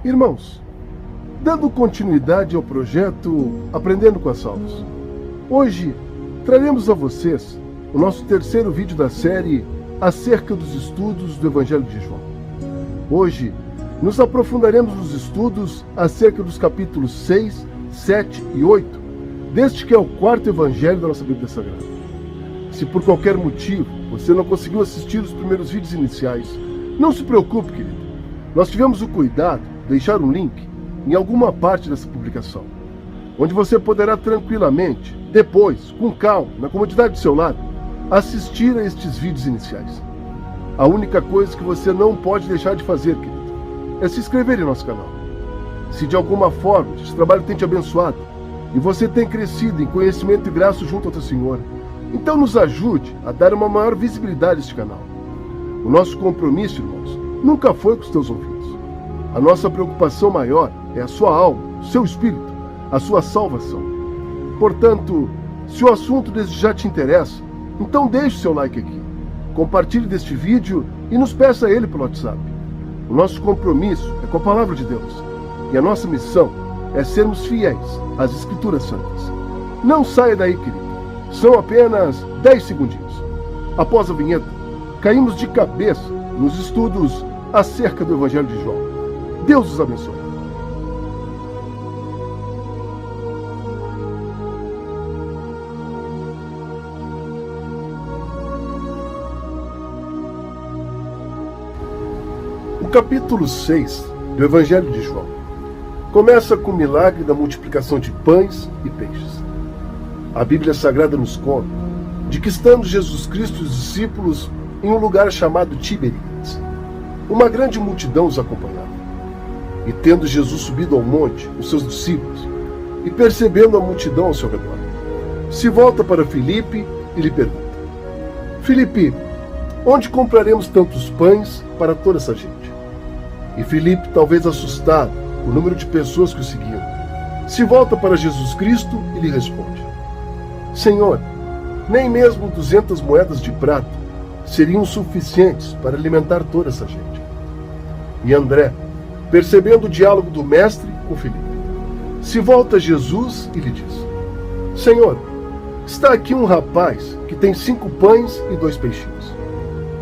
Irmãos, dando continuidade ao projeto Aprendendo com as Salvos, hoje traremos a vocês o nosso terceiro vídeo da série acerca dos estudos do Evangelho de João. Hoje nos aprofundaremos nos estudos acerca dos capítulos 6, 7 e 8, deste que é o quarto evangelho da nossa Bíblia Sagrada. Se por qualquer motivo você não conseguiu assistir os primeiros vídeos iniciais, não se preocupe, querido. Nós tivemos o cuidado de deixar um link em alguma parte dessa publicação, onde você poderá tranquilamente, depois, com calma, na comodidade do seu lar, assistir a estes vídeos iniciais. A única coisa que você não pode deixar de fazer, querido, é se inscrever em nosso canal. Se de alguma forma este trabalho tem te abençoado e você tem crescido em conhecimento e graça junto ao teu Senhor, então nos ajude a dar uma maior visibilidade a este canal. O nosso compromisso, irmãos, nunca foi com os teus ouvidos. A nossa preocupação maior é a sua alma, o seu espírito, a sua salvação. Portanto, se o assunto desde já te interessa, então deixe o seu like aqui, compartilhe deste vídeo e nos peça ele pelo WhatsApp. O nosso compromisso é com a Palavra de Deus e a nossa missão é sermos fiéis às Escrituras Santas. Não saia daí, querido. São apenas 10 segundinhos. Após a vinheta, caímos de cabeça nos estudos acerca do Evangelho de João. Deus os abençoe. O capítulo 6 do Evangelho de João começa com o milagre da multiplicação de pães e peixes. A Bíblia Sagrada nos conta de que, estando Jesus Cristo e os discípulos em um lugar chamado Tiberíades, uma grande multidão os acompanhava. E tendo Jesus subido ao monte, os seus discípulos, e percebendo a multidão ao seu redor, se volta para Filipe e lhe pergunta: Filipe, onde compraremos tantos pães para toda essa gente? E Filipe, talvez assustado com o número de pessoas que o seguiam, se volta para Jesus Cristo e lhe responde: Senhor, nem mesmo 200 moedas de prata seriam suficientes para alimentar toda essa gente. E André, percebendo o diálogo do mestre com Filipe, se volta a Jesus e lhe diz: Senhor, está aqui um rapaz que tem 5 pães e 2 peixinhos.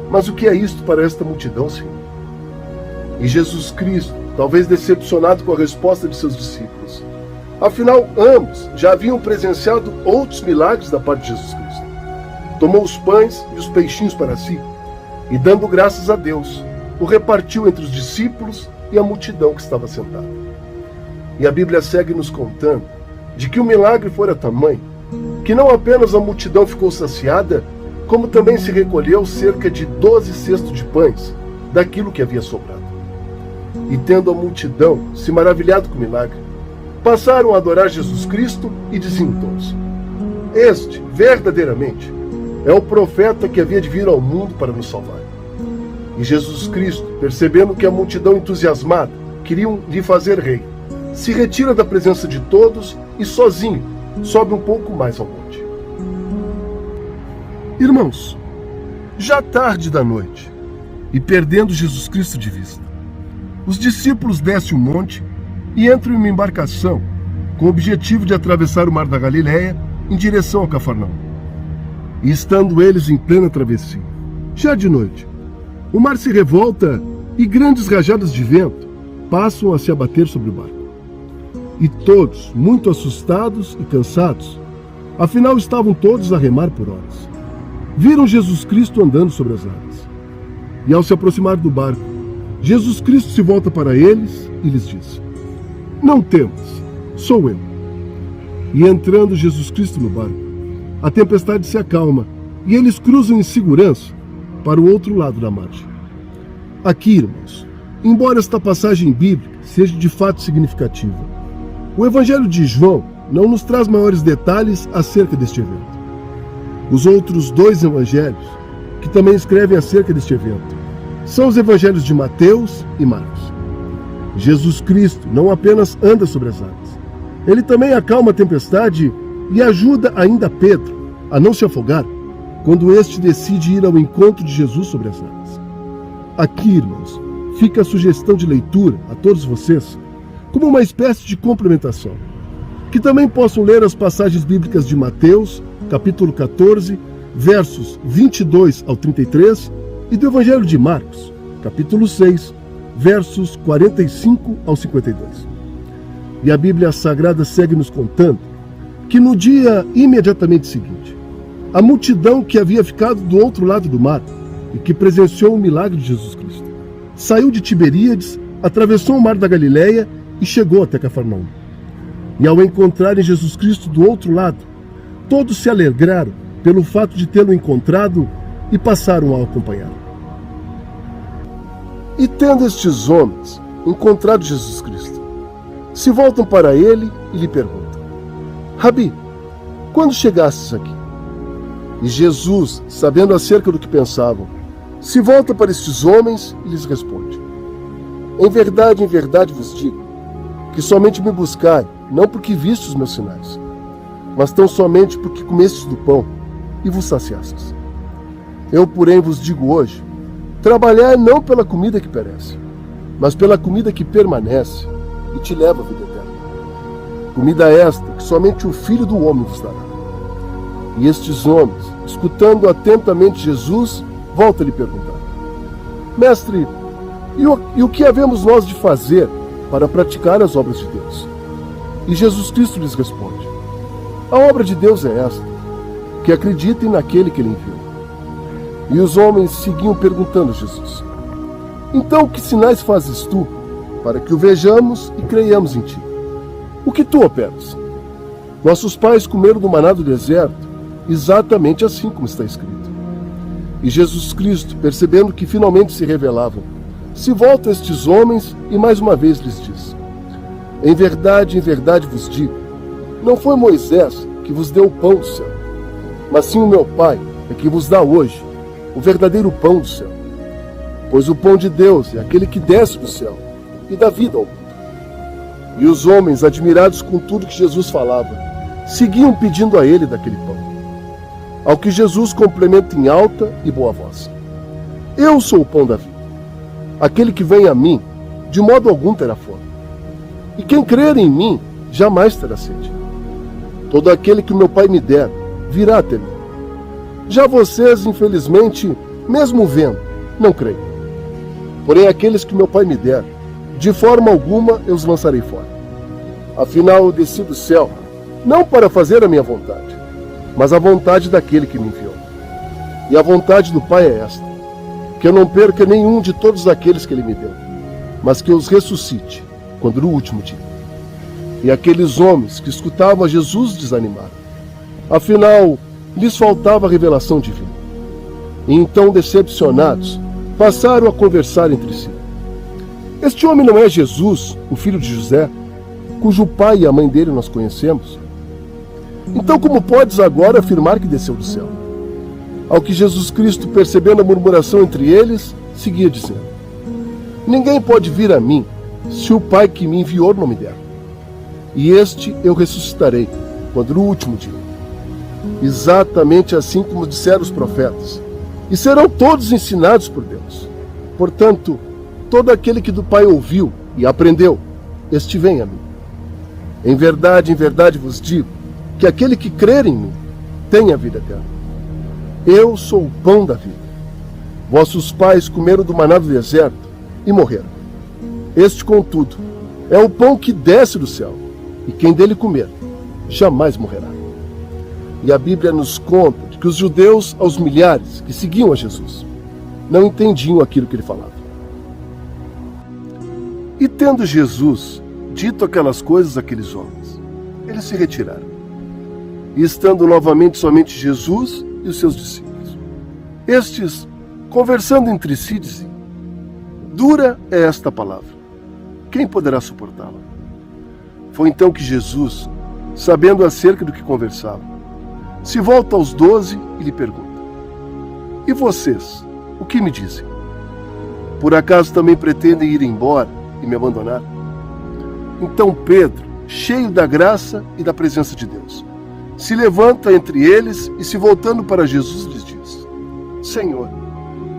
Mas o que é isto para esta multidão, Senhor? E Jesus Cristo, talvez decepcionado com a resposta de seus discípulos, afinal ambos já haviam presenciado outros milagres da parte de Jesus Cristo, tomou os pães e os peixinhos para si e, dando graças a Deus, o repartiu entre os discípulos e a multidão que estava sentada. E a Bíblia segue nos contando de que o milagre fora tamanho que não apenas a multidão ficou saciada, como também se recolheu cerca de 12 cestos de pães daquilo que havia sobrado. E tendo a multidão se maravilhado com o milagre, passaram a adorar Jesus Cristo e diziam todos: Este, verdadeiramente, é o profeta que havia de vir ao mundo para nos salvar. E Jesus Cristo, percebendo que a multidão entusiasmada queriam lhe fazer rei, se retira da presença de todos e sozinho sobe um pouco mais ao monte. Irmãos, já tarde da noite, e perdendo Jesus Cristo de vista, os discípulos descem o monte e entram em uma embarcação com o objetivo de atravessar o mar da Galileia em direção a Cafarnaum. E estando eles em plena travessia, já de noite, o mar se revolta e grandes rajadas de vento passam a se abater sobre o barco. E todos, muito assustados e cansados, afinal estavam todos a remar por horas, viram Jesus Cristo andando sobre as águas. E ao se aproximar do barco, Jesus Cristo se volta para eles e lhes diz: Não temas, sou eu. E entrando Jesus Cristo no barco, a tempestade se acalma e eles cruzam em segurança para o outro lado da margem. Aqui, irmãos, embora esta passagem bíblica seja de fato significativa, o Evangelho de João não nos traz maiores detalhes acerca deste evento. Os outros 2 evangelhos, que também escrevem acerca deste evento, são os evangelhos de Mateus e Marcos. Jesus Cristo não apenas anda sobre as águas, ele também acalma a tempestade e ajuda ainda Pedro a não se afogar quando este decide ir ao encontro de Jesus sobre as águas. Aqui, irmãos, fica a sugestão de leitura a todos vocês, como uma espécie de complementação, que também possam ler as passagens bíblicas de Mateus, capítulo 14, versos 22 ao 33, e do Evangelho de Marcos, capítulo 6, versos 45 ao 52. E a Bíblia Sagrada segue nos contando que no dia imediatamente seguinte, a multidão que havia ficado do outro lado do mar e que presenciou o milagre de Jesus Cristo saiu de Tiberíades, atravessou o mar da Galileia e chegou até Cafarnaum. E ao encontrarem Jesus Cristo do outro lado, todos se alegraram pelo fato de tê-lo encontrado e passaram a acompanhá-lo. E tendo estes homens encontrado Jesus Cristo, se voltam para ele e lhe perguntam: Rabi, quando chegastes aqui? E Jesus, sabendo acerca do que pensavam, se volta para estes homens e lhes responde: em verdade vos digo, que somente me buscai, não porque vistes os meus sinais, mas tão somente porque comestes do pão e vos saciastes. Eu, porém, vos digo hoje, trabalhai não pela comida que perece, mas pela comida que permanece e te leva à vida eterna. Comida esta que somente o Filho do Homem vos dará. E estes homens, escutando atentamente Jesus, voltam a lhe perguntar: Mestre, e o que havemos nós de fazer para praticar as obras de Deus? E Jesus Cristo lhes responde: a obra de Deus é esta, que acreditem naquele que ele enviou. E os homens seguiam perguntando a Jesus: então que sinais fazes tu, para que o vejamos e creiamos em ti? O que tu operas? Nossos pais comeram do maná do deserto, exatamente assim como está escrito. E Jesus Cristo, percebendo que finalmente se revelavam, se volta a estes homens e mais uma vez lhes diz: em verdade vos digo, não foi Moisés que vos deu o pão do céu, mas sim o meu Pai é que vos dá hoje o verdadeiro pão do céu. Pois o pão de Deus é aquele que desce do céu e dá vida ao mundo. E os homens, admirados com tudo que Jesus falava, seguiam pedindo a ele daquele pão. Ao que Jesus complementa em alta e boa voz: eu sou o pão da vida. Aquele que vem a mim, de modo algum terá fome. E quem crer em mim, jamais terá sede. Todo aquele que o meu Pai me der, virá até mim. Já vocês, infelizmente, mesmo vendo, não creem. Porém, aqueles que meu Pai me der, de forma alguma eu os lançarei fora. Afinal, eu desci do céu, não para fazer a minha vontade, mas a vontade daquele que me enviou. E a vontade do Pai é esta: que eu não perca nenhum de todos aqueles que ele me deu, mas que eu os ressuscite, quando no último dia. E aqueles homens que escutavam a Jesus desanimaram. Afinal, lhes faltava a revelação divina. E então, decepcionados, passaram a conversar entre si: este homem não é Jesus, o filho de José, cujo pai e a mãe dele nós conhecemos? Então como podes agora afirmar que desceu do céu? Ao que Jesus Cristo, percebendo a murmuração entre eles, seguia dizendo: ninguém pode vir a mim, se o Pai que me enviou não me der. E este eu ressuscitarei, quando no último dia. Exatamente assim como disseram os profetas. E serão todos ensinados por Deus. Portanto, todo aquele que do Pai ouviu e aprendeu, este vem a mim. Em verdade vos digo, que aquele que crer em mim, tem a vida eterna. Eu sou o pão da vida. Vossos pais comeram do maná do deserto e morreram. Este, contudo, é o pão que desce do céu, e quem dele comer, jamais morrerá. E a Bíblia nos conta de que os judeus, aos milhares que seguiam a Jesus, não entendiam aquilo que ele falava. E tendo Jesus dito aquelas coisas àqueles homens, eles se retiraram. E estando novamente somente Jesus e os seus discípulos, estes, conversando entre si, diziam: dura é esta palavra, quem poderá suportá-la? Foi então que Jesus, sabendo acerca do que conversavam, se volta aos 12 e lhe pergunta: e vocês, o que me dizem? Por acaso também pretendem ir embora e me abandonar? Então Pedro, cheio da graça e da presença de Deus, se levanta entre eles e, se voltando para Jesus, lhes diz: Senhor,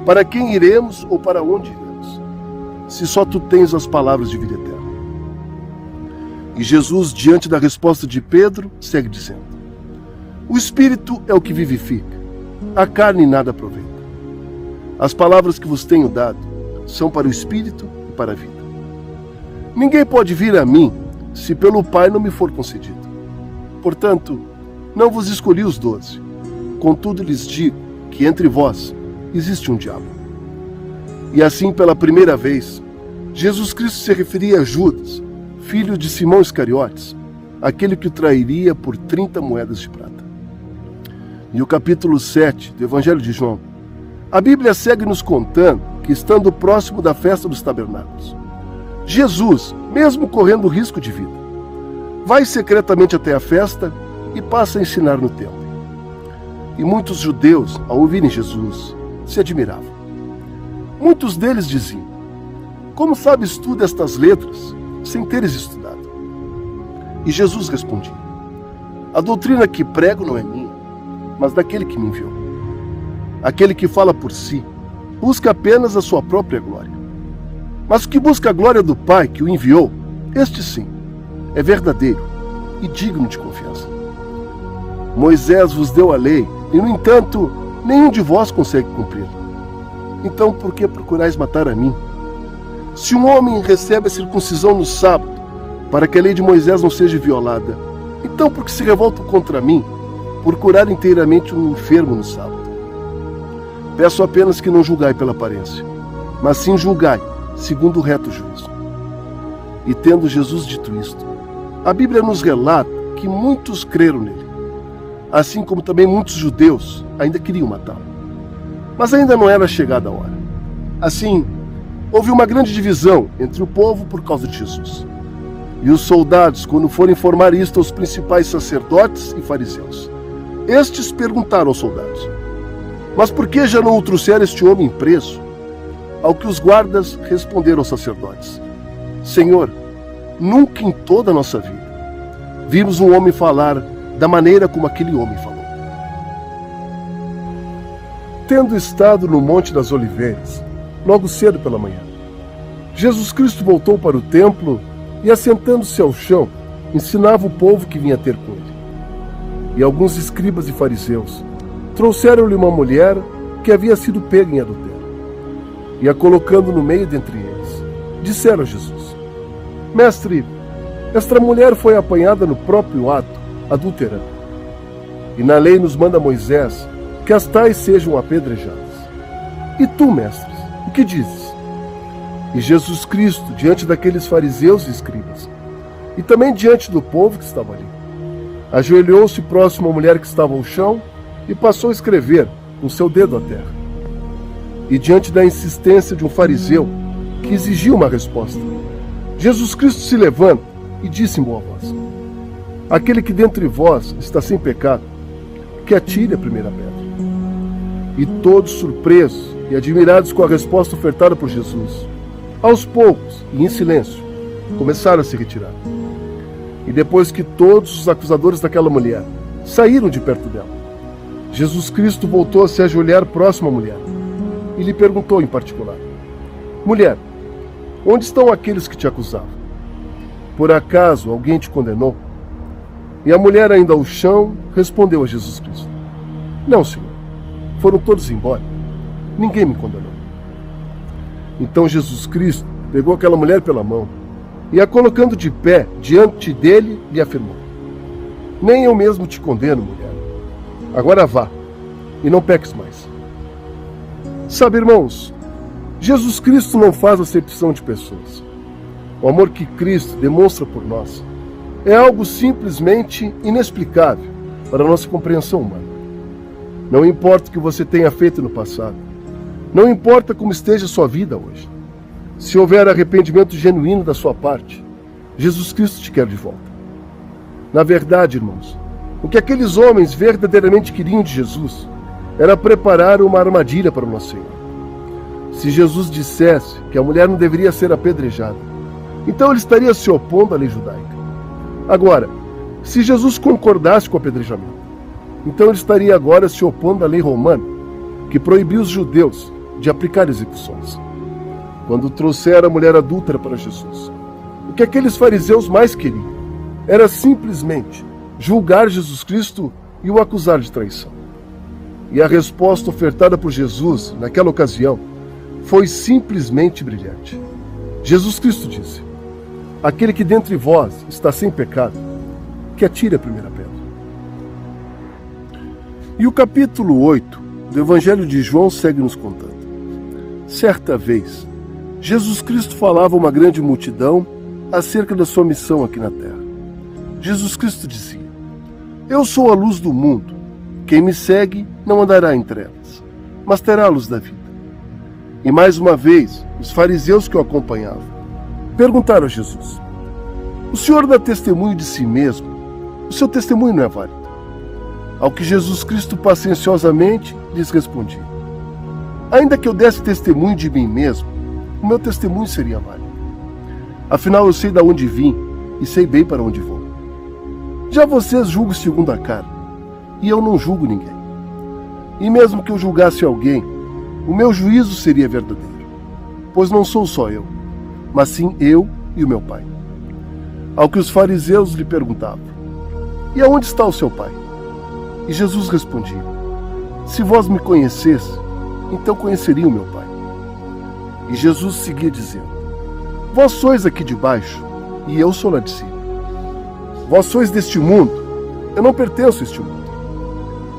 para quem iremos ou para onde iremos? se só tu tens as palavras de vida eterna? E Jesus, diante da resposta de Pedro, segue dizendo: o Espírito é o que vivifica, a carne nada aproveita. As palavras que vos tenho dado são para o Espírito e para a vida. Ninguém pode vir a mim se pelo Pai não me for concedido. Portanto, não vos escolhi os 12. Contudo lhes digo que entre vós existe um diabo. E assim, pela primeira vez, Jesus Cristo se referia a Judas, filho de Simão Iscariotes, aquele que o trairia por 30 moedas de prata. E o capítulo 7 do Evangelho de João, a Bíblia segue nos contando que, estando próximo da festa dos tabernáculos, Jesus, mesmo correndo risco de vida, vai secretamente até a festa e passa a ensinar no templo. E muitos judeus, ao ouvirem Jesus, se admiravam. Muitos deles diziam: como sabes tu destas letras, sem teres estudado? E Jesus respondia: a doutrina que prego não é minha, mas daquele que me enviou. Aquele que fala por si, busca apenas a sua própria glória. Mas o que busca a glória do Pai que o enviou, este sim, é verdadeiro e digno de confiança. Moisés vos deu a lei, e no entanto, nenhum de vós consegue cumpri-la. Então por que procurais matar a mim? Se um homem recebe a circuncisão no sábado, para que a lei de Moisés não seja violada, então por que se revoltam contra mim, por curar inteiramente um enfermo no sábado? Peço apenas que não julgai pela aparência, mas sim julgai segundo o reto juízo. E tendo Jesus dito isto, a Bíblia nos relata que muitos creram nele, assim como também muitos judeus ainda queriam matá-lo. Mas ainda não era chegada a hora. Assim, houve uma grande divisão entre o povo por causa de Jesus. E os soldados, quando foram informar isto aos principais sacerdotes e fariseus, estes perguntaram aos soldados: mas por que já não o trouxeram este homem preso? Ao que os guardas responderam aos sacerdotes: Senhor, nunca em toda a nossa vida vimos um homem falar da maneira como aquele homem falou. Tendo estado no Monte das Oliveiras, logo cedo pela manhã, Jesus Cristo voltou para o templo e, assentando-se ao chão, ensinava o povo que vinha ter com ele. E alguns escribas e fariseus trouxeram-lhe uma mulher que havia sido pega em adultério. E a colocando no meio dentre eles, disseram a Jesus: Mestre, esta mulher foi apanhada no próprio ato, adulterando. E na lei nos manda Moisés que as tais sejam apedrejadas. E tu, mestres, o que dizes? E Jesus Cristo, diante daqueles fariseus e escribas, e também diante do povo que estava ali, ajoelhou-se próximo à mulher que estava ao chão e passou a escrever com seu dedo à terra. E diante da insistência de um fariseu que exigia uma resposta, Jesus Cristo se levanta e disse em boa voz: aquele que dentre vós está sem pecado, que atire a primeira pedra. E todos, surpresos e admirados com a resposta ofertada por Jesus, aos poucos e em silêncio, começaram a se retirar. E depois que todos os acusadores daquela mulher saíram de perto dela, Jesus Cristo voltou a se ajoelhar próximo à mulher e lhe perguntou em particular: mulher, onde estão aqueles que te acusavam? Por acaso alguém te condenou? E a mulher, ainda ao chão, respondeu a Jesus Cristo: não, Senhor, foram todos embora, ninguém me condenou. Então Jesus Cristo pegou aquela mulher pela mão e, a colocando de pé diante dele, lhe afirmou: nem eu mesmo te condeno, mulher. Agora vá, e não peques mais. Sabe, irmãos, Jesus Cristo não faz acepção de pessoas. O amor que Cristo demonstra por nós é algo simplesmente inexplicável para a nossa compreensão humana. Não importa o que você tenha feito no passado, não importa como esteja a sua vida hoje, se houver arrependimento genuíno da sua parte, Jesus Cristo te quer de volta. Na verdade, irmãos, o que aqueles homens verdadeiramente queriam de Jesus era preparar uma armadilha para o nosso Senhor. Se Jesus dissesse que a mulher não deveria ser apedrejada, então ele estaria se opondo à lei judaica. Agora, se Jesus concordasse com o apedrejamento, então ele estaria agora se opondo à lei romana, que proibia os judeus de aplicar execuções. quando trouxeram a mulher adúltera para Jesus. O que aqueles fariseus mais queriam era simplesmente julgar Jesus Cristo e o acusar de traição. E a resposta ofertada por Jesus naquela ocasião foi simplesmente brilhante. Jesus Cristo disse: aquele que dentre vós está sem pecado, que atire a primeira pedra. E o capítulo 8 do Evangelho de João segue nos contando. Certa vez, Jesus Cristo falava a uma grande multidão acerca da sua missão aqui na terra. Jesus Cristo dizia: eu sou a luz do mundo. Quem me segue não andará em trevas, mas terá a luz da vida. E mais uma vez, os fariseus que o acompanhavam perguntaram a Jesus: o Senhor dá testemunho de si mesmo? O seu testemunho não é válido. Ao que Jesus Cristo pacienciosamente lhes respondia: ainda que eu desse testemunho de mim mesmo, o meu testemunho seria válido. Afinal, eu sei de onde vim e sei bem para onde vou. Já vocês julgam segundo a carne, e eu não julgo ninguém. E mesmo que eu julgasse alguém, o meu juízo seria verdadeiro, pois não sou só eu, mas sim eu e o meu Pai. Ao que os fariseus lhe perguntavam: e aonde está o seu Pai? E Jesus respondia: se vós me conhecesse, então conheceria o meu Pai. E Jesus seguia dizendo: vós sois aqui de baixo, e eu sou lá de cima. Vós sois deste mundo, eu não pertenço a este mundo.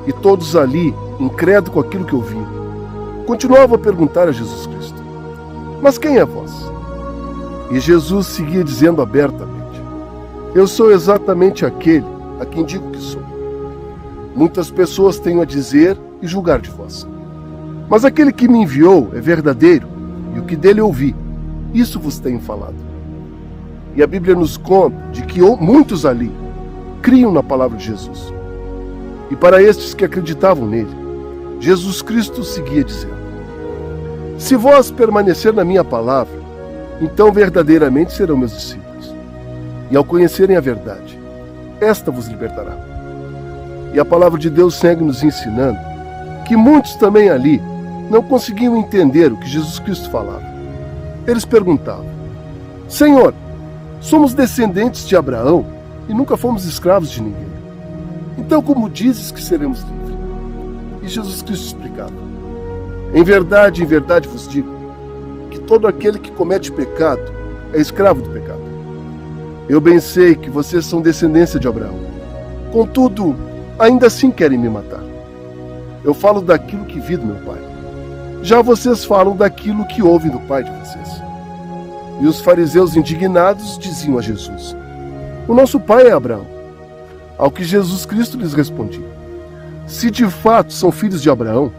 E todos ali, incrédulos com aquilo que ouviam, continuavam a perguntar a Jesus Cristo: mas quem é vós? E Jesus seguia dizendo abertamente: eu sou exatamente aquele a quem digo que sou. Muitas pessoas têm a dizer e julgar de vós, mas aquele que me enviou é verdadeiro, e o que dele ouvi, isso vos tenho falado. E a Bíblia nos conta de que muitos ali criam na palavra de Jesus. E para estes que acreditavam nele, Jesus Cristo seguia dizendo: se vós permanecer na minha palavra, então verdadeiramente serão meus discípulos. E ao conhecerem a verdade, esta vos libertará. E a palavra de Deus segue nos ensinando que muitos também ali não conseguiam entender o que Jesus Cristo falava. Eles perguntavam: Senhor, somos descendentes de Abraão e nunca fomos escravos de ninguém. Então como dizes que seremos livres? E Jesus Cristo explicava: em verdade vos digo, que todo aquele que comete pecado é escravo do pecado. Eu bem sei que vocês são descendência de Abraão. Contudo, ainda assim querem me matar. Eu falo daquilo que vi do meu pai. Já vocês falam daquilo que ouvem do pai de vocês. E os fariseus indignados diziam a Jesus: o nosso pai é Abraão. Ao que Jesus Cristo lhes respondia: se de fato são filhos de Abraão,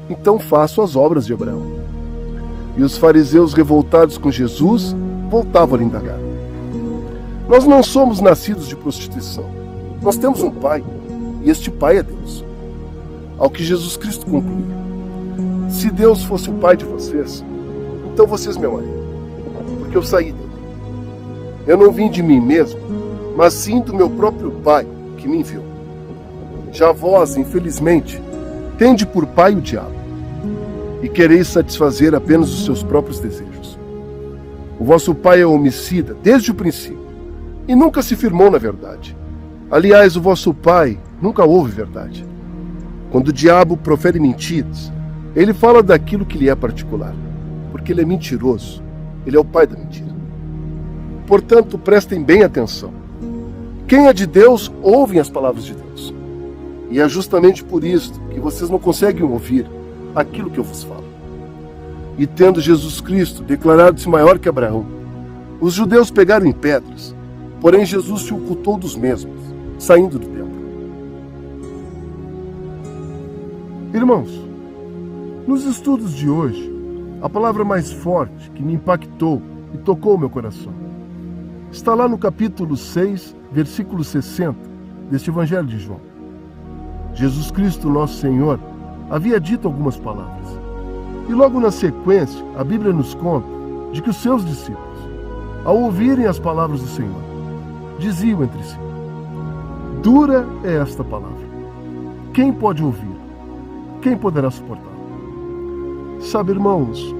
então façam as obras de Abraão. E os fariseus, revoltados com Jesus, voltavam a lhe indagar: nós não somos nascidos de prostituição. Nós temos um pai, e este pai é Deus. Ao que Jesus Cristo concluía: se Deus fosse o pai de vocês, então vocês me amariam, porque eu saí dele. Eu não vim de mim mesmo, mas sim do meu próprio Pai, que me enviou. Já vós, infelizmente, tende por pai o diabo, e quereis satisfazer apenas os seus próprios desejos. O vosso pai é homicida desde o princípio, e nunca se firmou na verdade. Aliás, o vosso pai nunca ouve verdade. Quando o diabo profere mentiras, ele fala daquilo que lhe é particular, porque ele é mentiroso, ele é o pai da mentira. Portanto, prestem bem atenção. Quem é de Deus, ouvem as palavras de Deus. E é justamente por isso que vocês não conseguem ouvir aquilo que eu vos falo. E tendo Jesus Cristo declarado-se maior que Abraão, os judeus pegaram em pedras, porém Jesus se ocultou dos mesmos, saindo do templo. Irmãos, nos estudos de hoje, a palavra mais forte que me impactou e tocou o meu coração está lá no capítulo 6, versículo 60 deste Evangelho de João. Jesus Cristo, nosso Senhor, havia dito algumas palavras. E logo na sequência, a Bíblia nos conta de que os seus discípulos, ao ouvirem as palavras do Senhor, diziam entre si: dura é esta palavra. Quem pode ouvir? Quem poderá suportar? Sabe, irmãos,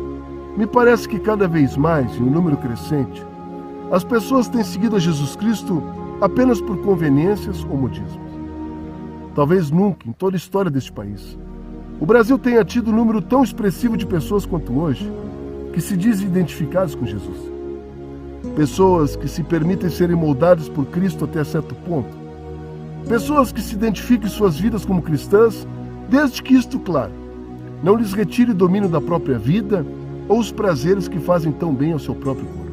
Me parece que cada vez mais, em um número crescente, as pessoas têm seguido a Jesus Cristo apenas por conveniências ou modismos. Talvez nunca, em toda a história deste país, o Brasil tenha tido um número tão expressivo de pessoas quanto hoje, que se dizem identificadas com Jesus. Pessoas que se permitem serem moldadas por Cristo até certo ponto. Pessoas que se identificam em suas vidas como cristãs, desde que isto, claro, não lhes retire o domínio da própria vida ou os prazeres que fazem tão bem ao seu próprio corpo.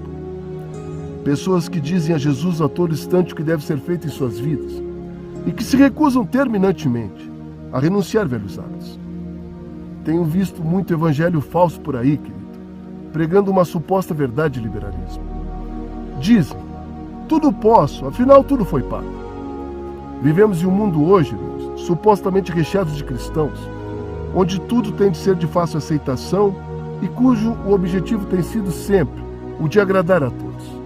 Pessoas que dizem a Jesus a todo instante o que deve ser feito em suas vidas e que se recusam terminantemente a renunciar velhos hábitos. Tenho visto muito evangelho falso por aí, querido, pregando uma suposta verdade de liberalismo. Dizem, tudo posso, afinal tudo foi pago. Vivemos em um mundo hoje, irmãos, supostamente recheado de cristãos, onde tudo tem de ser de fácil aceitação e cujo o objetivo tem sido sempre o de agradar a todos.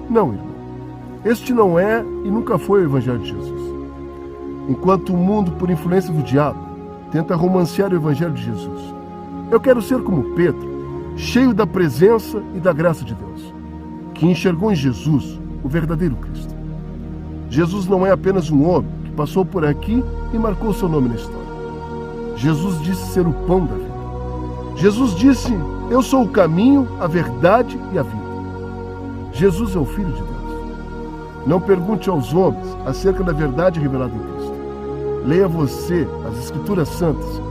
Não, irmão, este não é e nunca foi o Evangelho de Jesus. Enquanto o mundo, por influência do diabo, tenta romancear o Evangelho de Jesus, eu quero ser como Pedro, cheio da presença e da graça de Deus, que enxergou em Jesus o verdadeiro Cristo. Jesus não é apenas um homem que passou por aqui e marcou seu nome na história. Jesus disse ser o pão da vida. Jesus disse, eu sou o caminho, a verdade e a vida. Jesus é o Filho de Deus. Não pergunte aos homens acerca da verdade revelada em Cristo. Leia você as Escrituras Santas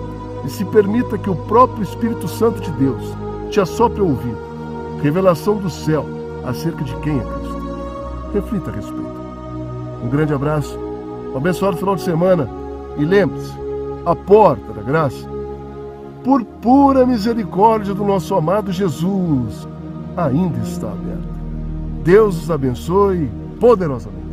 e se permita que o próprio Espírito Santo de Deus te assopre ao ouvido. Revelação do céu acerca de quem é Cristo. Reflita a respeito. Um grande abraço, um abençoado final de semana e lembre-se, a porta da graça, por pura misericórdia do nosso amado Jesus, ainda está aberta. Deus os abençoe poderosamente.